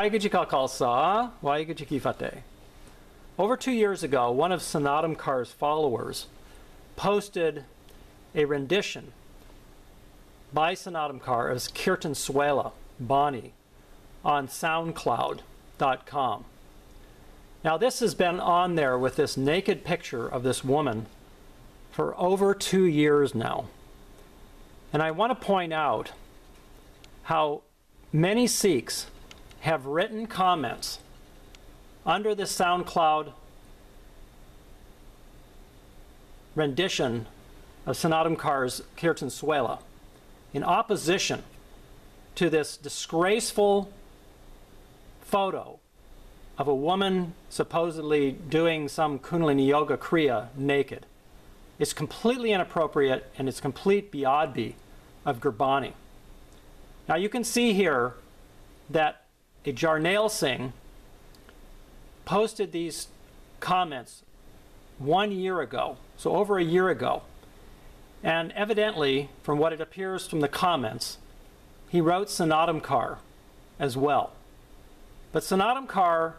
Over 2 years ago, one of Snatam Kaur's followers posted a rendition by Snatam Kaur as Kirtan Sohila, Bani, on SoundCloud.com. Now this has been on there with this naked picture of this woman for over 2 years now. And I want to point out how many Sikhs have written comments under this SoundCloud rendition of Snatam Kaur's Kirtan Sohila in opposition to this disgraceful photo of a woman supposedly doing some Kundalini Yoga Kriya naked. It's completely inappropriate and it's complete biadbi of Gurbani. Now you can see here that a Jarnail Singh posted these comments 1 year ago, so over a year ago. And evidently, from what it appears from the comments, he wrote Snatam Kaur as well. But Snatam Kaur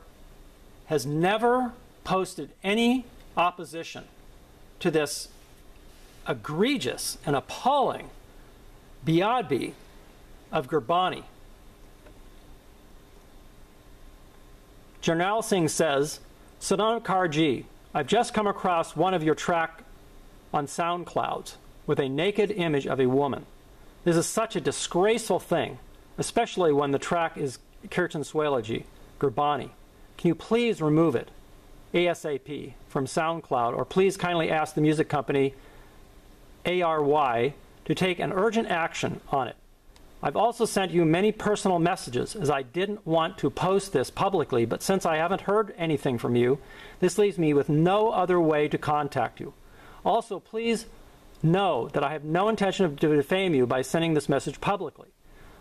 has never posted any opposition to this egregious and appalling biadbi of Gurbani. Jarnail Singh says, Snatam Kaur ji, I've just come across one of your track on SoundCloud with a naked image of a woman. This is such a disgraceful thing, especially when the track is Kirtan Sohila ji, Gurbani. Can you please remove it ASAP from SoundCloud, or please kindly ask the music company ARY to take an urgent action on it. I've also sent you many personal messages as I didn't want to post this publicly, but since I haven't heard anything from you, this leaves me with no other way to contact you. Also, please know that I have no intention of to defame you by sending this message publicly.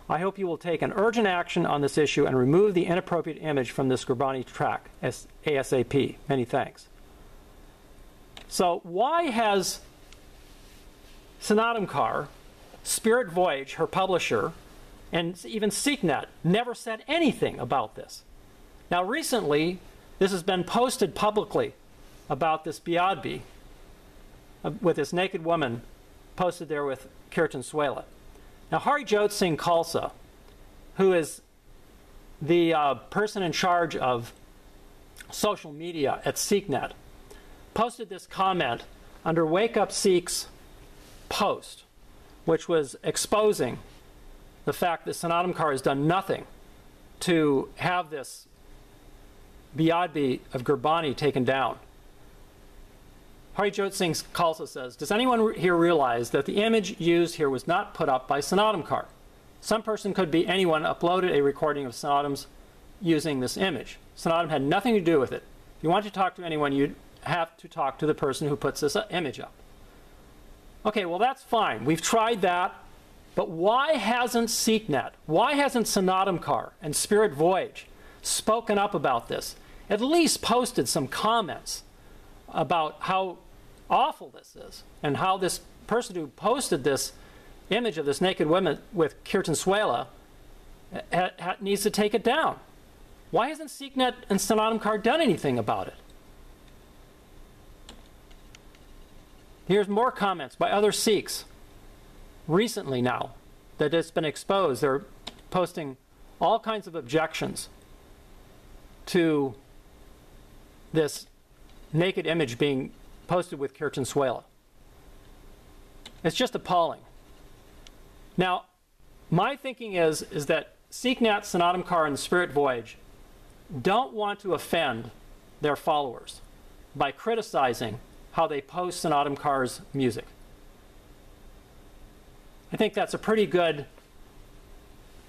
I hope you will take an urgent action on this issue and remove the inappropriate image from this Gurbani track ASAP. Many thanks. So why has Snatam Kaur, Spirit Voyage, her publisher, and even SikhNet never said anything about this? Now recently, this has been posted publicly about this biadbi with this naked woman posted there with Kirtan Sohila. Now Hari Jot Singh Khalsa, who is the person in charge of social media at SikhNet, posted this comment under Wake Up Sikh's post, which was exposing the fact that Snatam Kaur has done nothing to have this biadbi of Gurbani taken down. Hari Jot Singh Khalsa says, does anyone here realize that the image used here was not put up by Snatam Kaur? Some person, could be anyone, uploaded a recording of Snatam's using this image. Snatam had nothing to do with it. If you want to talk to anyone, you'd have to talk to the person who puts this image up. Okay, well that's fine. We've tried that. But why hasn't SikhNet, why hasn't Snatam Kaur and Spirit Voyage spoken up about this? At least posted some comments about how awful this is and how this person who posted this image of this naked woman with Kirtan Sohila needs to take it down. Why hasn't SikhNet and Snatam Kaur done anything about it? Here's more comments by other Sikhs recently now that it's been exposed. They're posting all kinds of objections to this naked image being posted with Kirtan Sohila. It's just appalling. Now, my thinking is that SikhNet, Snatam Kaur, and Spirit Voyage don't want to offend their followers by criticizing how they post Snatam Kaur's music. I think that's a pretty good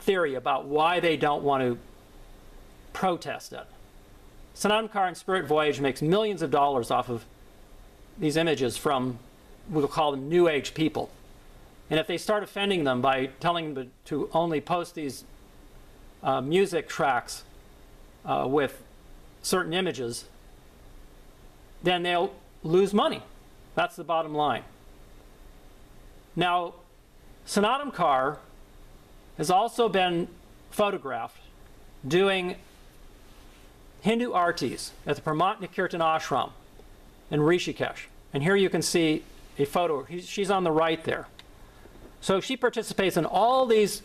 theory about why they don't want to protest it. Snatam Kaur and Spirit Voyage makes millions of dollars off of these images from, we'll call them New Age people. And if they start offending them by telling them to only post these music tracks with certain images, then they'll lose money. That's the bottom line. Now, Snatam Kaur has also been photographed doing Hindu artis at the Paramatma Kirtan Ashram in Rishikesh. And here you can see a photo. She's on the right there. So she participates in all these,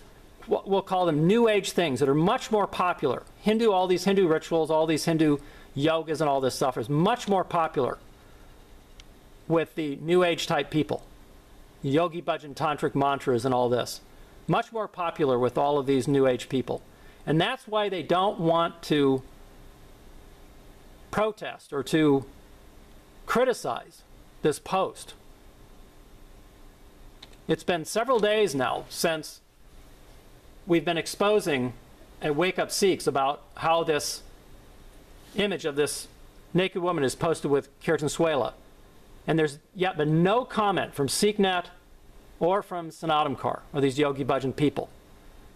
what we'll call them New Age things that are much more popular. All these Hindu rituals, all these Hindu yogas and all this stuff is much more popular with the New Age type people. Yogi Bhajan Tantric mantras and all this. Much more popular with all of these New Age people. And that's why they don't want to protest or to criticize this post. It's been several days now since we've been exposing at Wake Up Sikhs about how this image of this naked woman is posted with Kirtan Sohila. And there's yet been no comment from SikhNet or from Snatam Kaur, or these Yogi Bhajan people,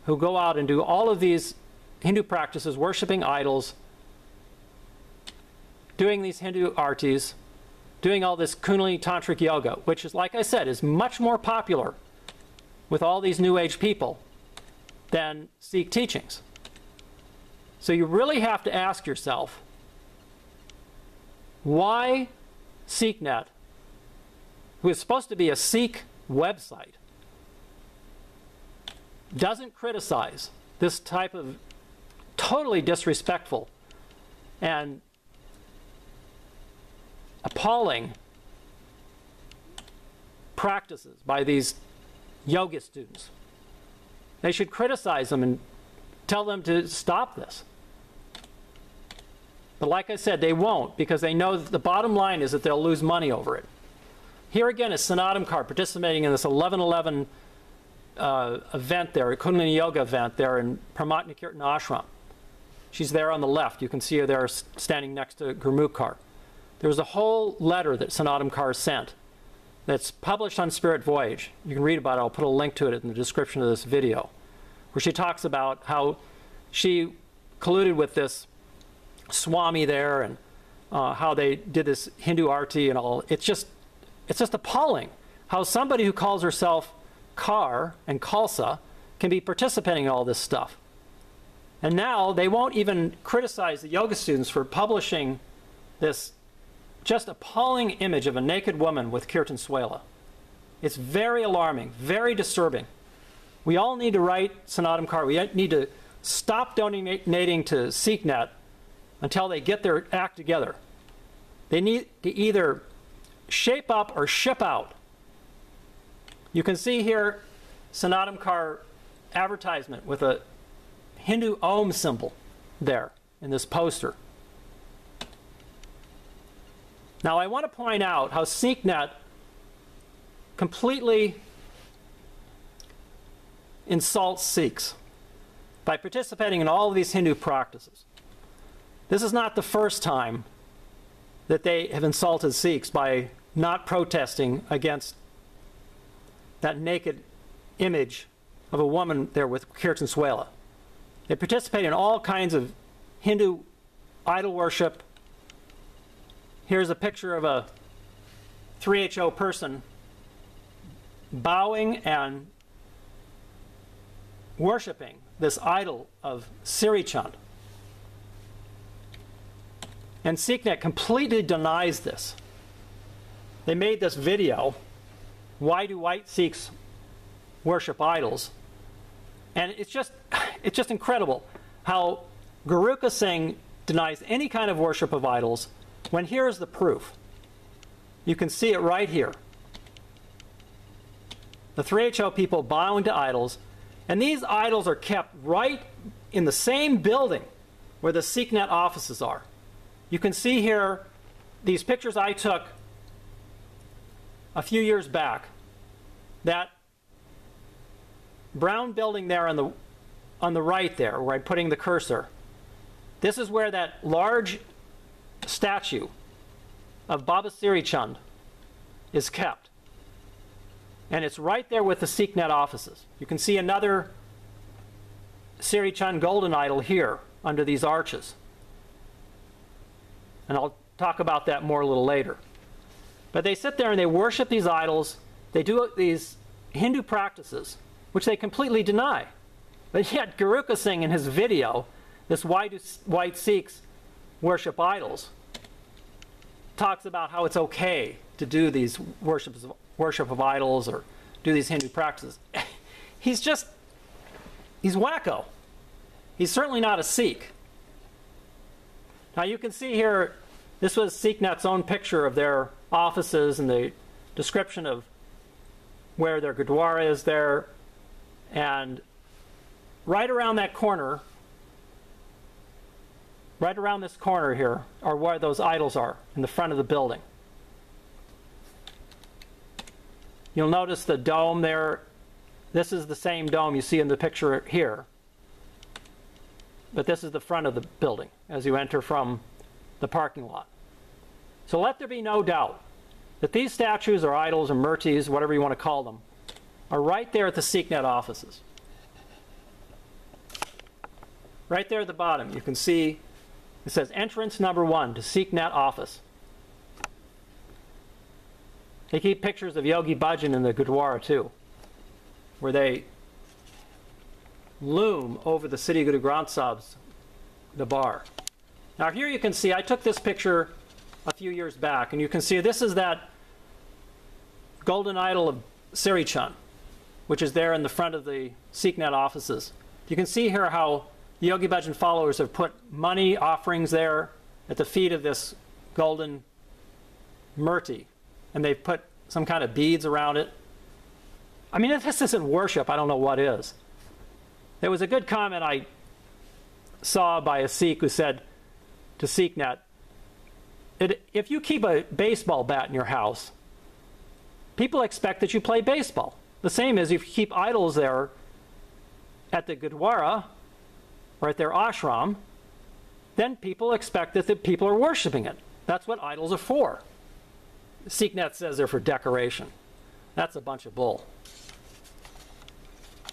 who go out and do all of these Hindu practices, worshipping idols, doing these Hindu artis, doing all this Kundalini Tantric yoga, which is, like I said, is much more popular with all these New Age people than Sikh teachings. So you really have to ask yourself, why SikhNet, who is supposed to be a Sikh website, doesn't criticize this type of totally disrespectful and appalling practices by these yoga students. They should criticize them and tell them to stop this. But like I said, they won't, because they know that the bottom line is that they'll lose money over it. Here again is Snatam Kaur participating in this 11/11 event there, a Kundalini Yoga event there in Paramatma Kirtan Ashram. She's there on the left. You can see her there standing next to Gurumustuk Singh. There was a whole letter that Snatam Kaur sent that's published on Spirit Voyage. You can read about it. I'll put a link to it in the description of this video, where she talks about how she colluded with this Swami there and how they did this Hindu arti and all. It's just appalling how somebody who calls herself Kaur and Khalsa can be participating in all this stuff. And now they won't even criticize the yoga students for publishing this just appalling image of a naked woman with Kirtan Sohila. It's very alarming, very disturbing. We all need to write Snatam Kaur. We need to stop donating to SikhNet until they get their act together. They need to either shape up or ship out. You can see here Snatam Kaur advertisement with a Hindu Om symbol there in this poster. Now I want to point out how SikhNet completely insults Sikhs by participating in all of these Hindu practices. This is not the first time that they have insulted Sikhs by not protesting against that naked image of a woman there with Kirtan Sohila. They participate in all kinds of Hindu idol worship. Here's a picture of a 3HO person bowing and worshiping this idol of Sri Chand. And SikhNet completely denies this. They made this video, why do white Sikhs worship idols? And it's just incredible how Gurumustuk Singh denies any kind of worship of idols, when here's the proof. You can see it right here. The 3HO people bowing to idols, and these idols are kept right in the same building where the SikhNet offices are. You can see here these pictures I took a few years back. That brown building there on the right there, where I'm putting the cursor. This is where that large statue of Baba Sri Chand is kept. And it's right there with the SikhNet offices. You can see another Sri Chand golden idol here under these arches. And I'll talk about that more a little later. But they sit there and they worship these idols. They do these Hindu practices, which they completely deny. But yet Gurumustuk Singh in his video this white Sikhs worship idols, talks about how it's okay to do these worship of idols or do these Hindu practices. He's wacko. He's certainly not a Sikh. Now you can see here, this was SikhNet's own picture of their offices and the description of where their Gurdwara is there. And right around that corner, right around this corner here, are where those idols are, in the front of the building. You'll notice the dome there. This is the same dome you see in the picture here. But this is the front of the building as you enter from the parking lot. So let there be no doubt that these statues or idols or murtis, whatever you want to call them, are right there at the SikhNet offices. Right there at the bottom, you can see it says entrance number 1 to SikhNet office. They keep pictures of Yogi Bhajan in the Gurdwara too, where they loom over the Sri Guru Granth Sahib's Darbar. Now here you can see, I took this picture a few years back, and you can see this is that golden idol of Sri Chand, which is there in the front of the SikhNet offices. You can see here how the Yogi Bhajan followers have put money offerings there at the feet of this golden murti, and they've put some kind of beads around it. I mean, if this isn't worship, I don't know what is. There was a good comment I saw by a Sikh who said to SikhNet, if you keep a baseball bat in your house, people expect that you play baseball. The same as if you keep idols there at the Gurdwara or at their ashram, then people expect that the people are worshiping it. That's what idols are for. SikhNet says they're for decoration. That's a bunch of bull.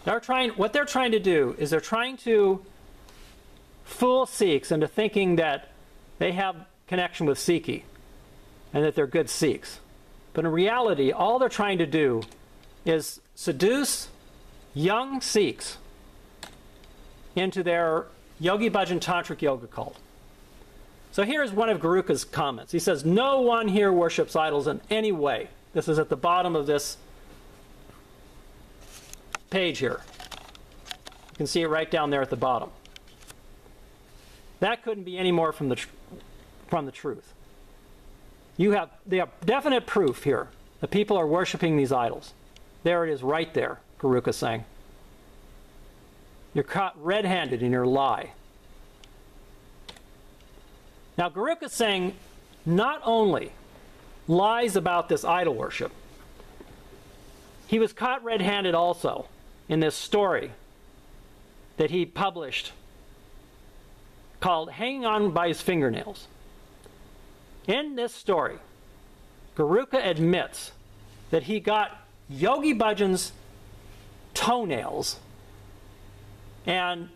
What they're trying to do is they're trying to fool Sikhs into thinking that they have connection with Sikhi and that they're good Sikhs. But in reality, all they're trying to do is seduce young Sikhs into their Yogi Bhajan Tantric Yoga cult. So here's one of Garuka's comments. He says, no one here worships idols in any way. This is at the bottom of this page here. You can see it right down there at the bottom. That couldn't be any more from the truth. You have definite proof here that people are worshiping these idols. There it is right there, Garuka's saying. You're caught red-handed in your lie. Now Garuka's saying not only lies about this idol worship, he was caught red-handed also in this story that he published called Hanging On by His Fingernails. In this story, Garuka admits that he got Yogi Bhajan's toenails, and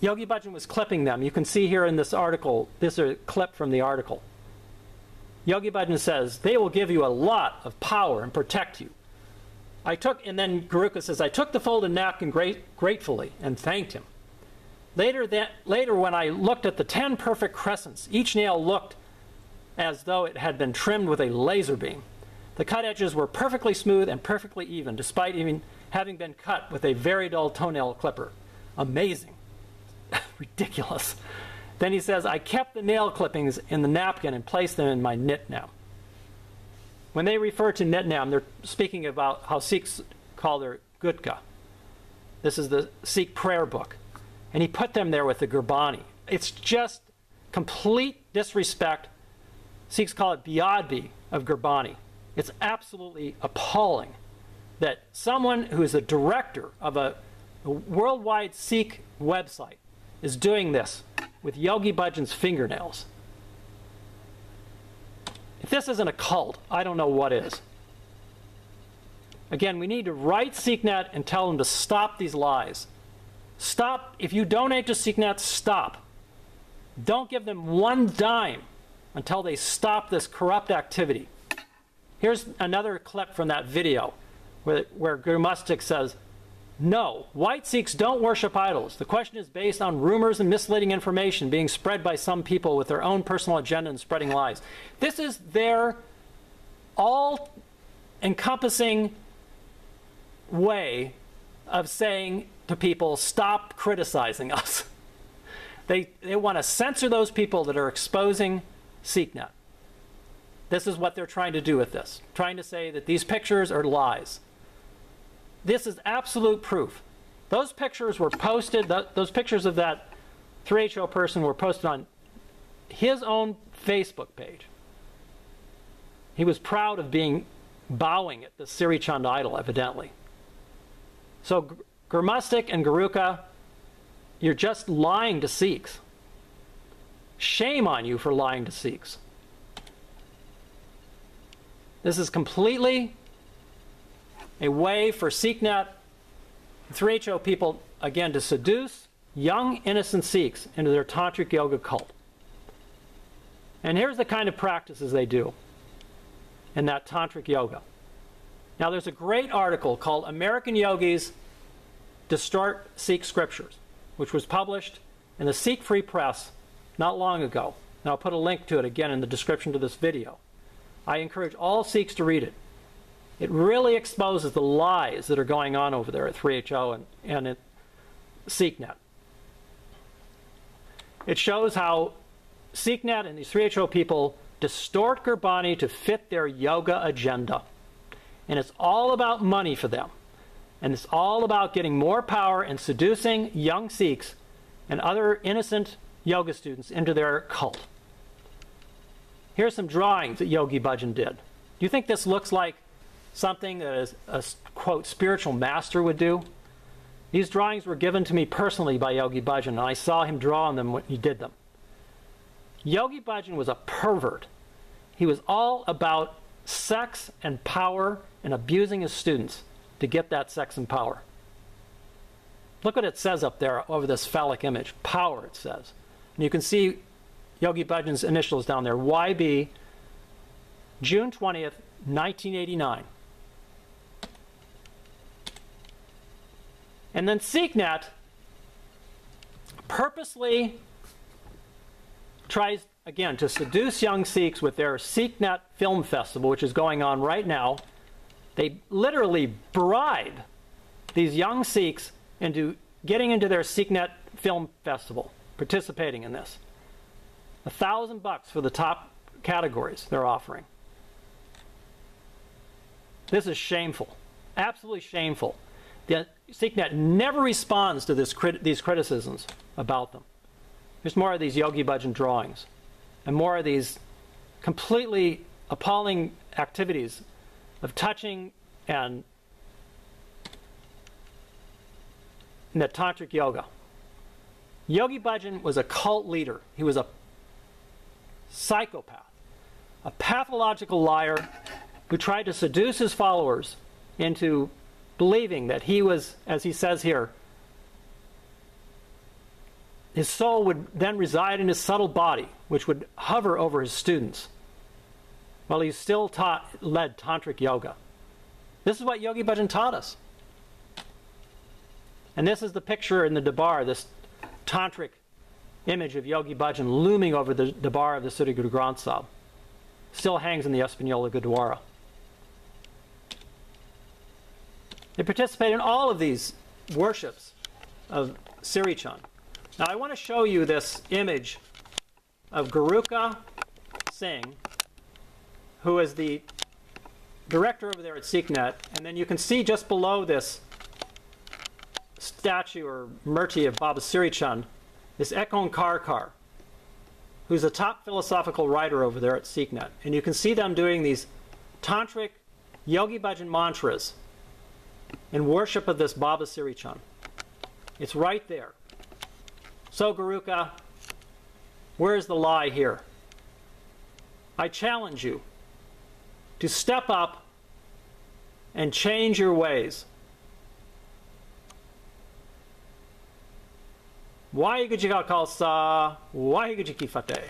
Yogi Bhajan was clipping them. You can see here in this article, this is a clip from the article. Yogi Bhajan says, they will give you a lot of power and protect you. And then Garuka says, I took the folded napkin gratefully and thanked him. Later, when I looked at the 10 perfect crescents, each nail looked as though it had been trimmed with a laser beam. The cut edges were perfectly smooth and perfectly even, despite even having been cut with a very dull toenail clipper. Amazing. Ridiculous. Then he says, I kept the nail clippings in the napkin and placed them in my nitnam. When they refer to nitnam, they're speaking about how Sikhs call their gutka. This is the Sikh prayer book. And he put them there with the Gurbani. It's just complete disrespect. Sikhs call it biadbi of Gurbani. It's absolutely appalling that someone who is a director of a worldwide Sikh website is doing this with Yogi Bhajan's fingernails. If this isn't a cult, I don't know what is. Again, we need to write SikhNet and tell them to stop these lies. Stop. If you donate to SikhNet, stop. Don't give them one dime until they stop this corrupt activity. Here's another clip from that video where Gurumustuk says, No, white Sikhs don't worship idols. The question is based on rumors and misleading information being spread by some people with their own personal agenda and spreading lies. This is their all-encompassing way of saying to people, stop criticizing us. They want to censor those people that are exposing SikhNet. This is what they're trying to do with this, trying to say that these pictures are lies. This is absolute proof. Those pictures were posted, those pictures of that 3HO person were posted on his own Facebook page. He was proud of bowing at the Sri Chand idol, evidently. So Gurumustuk and Guruka, you're just lying to Sikhs. Shame on you for lying to Sikhs. This is completely a way for SikhNet, 3HO people, again, to seduce young, innocent Sikhs into their tantric yoga cult. And here's the kind of practices they do in that tantric yoga. Now, there's a great article called American Yogis Distort Sikh Scriptures, which was published in the Sikh Free Press not long ago. And I'll put a link to it again in the description to this video. I encourage all Sikhs to read it. It really exposes the lies that are going on over there at 3HO and at SikhNet. It shows how SikhNet and these 3HO people distort Gurbani to fit their yoga agenda. And it's all about money for them. And it's all about getting more power and seducing young Sikhs and other innocent yoga students into their cult. Here's some drawings that Yogi Bhajan did. Do you think this looks like something that a, quote, spiritual master would do? These drawings were given to me personally by Yogi Bhajan, and I saw him draw on them when he did them. Yogi Bhajan was a pervert. He was all about sex and power and abusing his students to get that sex and power. Look what it says up there over this phallic image. Power, it says. And you can see Yogi Bhajan's initials down there. YB, June 20th, 1989. And then SikhNet purposely tries, again, to seduce young Sikhs with their SikhNet Film Festival, which is going on right now. They literally bribe these young Sikhs into getting into their SikhNet Film Festival, participating in this. $1,000 for the top categories they're offering. This is shameful, absolutely shameful. The SikhNet never responds to these criticisms about them. There's more of these Yogi Bhajan drawings and more of these completely appalling activities of touching and the tantric yoga. Yogi Bhajan was a cult leader. He was a psychopath, a pathological liar who tried to seduce his followers into believing that he was, as he says here, his soul would then reside in his subtle body, which would hover over his students while he still led tantric yoga. This is what Yogi Bhajan taught us. And this is the picture in the Dabar, this tantric image of Yogi Bhajan looming over the Dabar of the Sri Guru Granth Sahib. Still hangs in the Espanola Gurdwara. They participate in all of these worships of Sri Chand. Now I want to show you this image of Gurumustuk Singh, who is the director over there at SikhNet, and then you can see just below this statue or murti of Baba Sri Chand, this Ekon Karkar, who's a top philosophical writer over there at SikhNet. And you can see them doing these tantric Yogi Bhajan mantras in worship of this Baba Sri Chand. It's right there. So Guruka, where's the lie here? I challenge you to step up and change your ways. Waheguru Ji Ka Khalsa, Waheguru Ji Ki Fateh.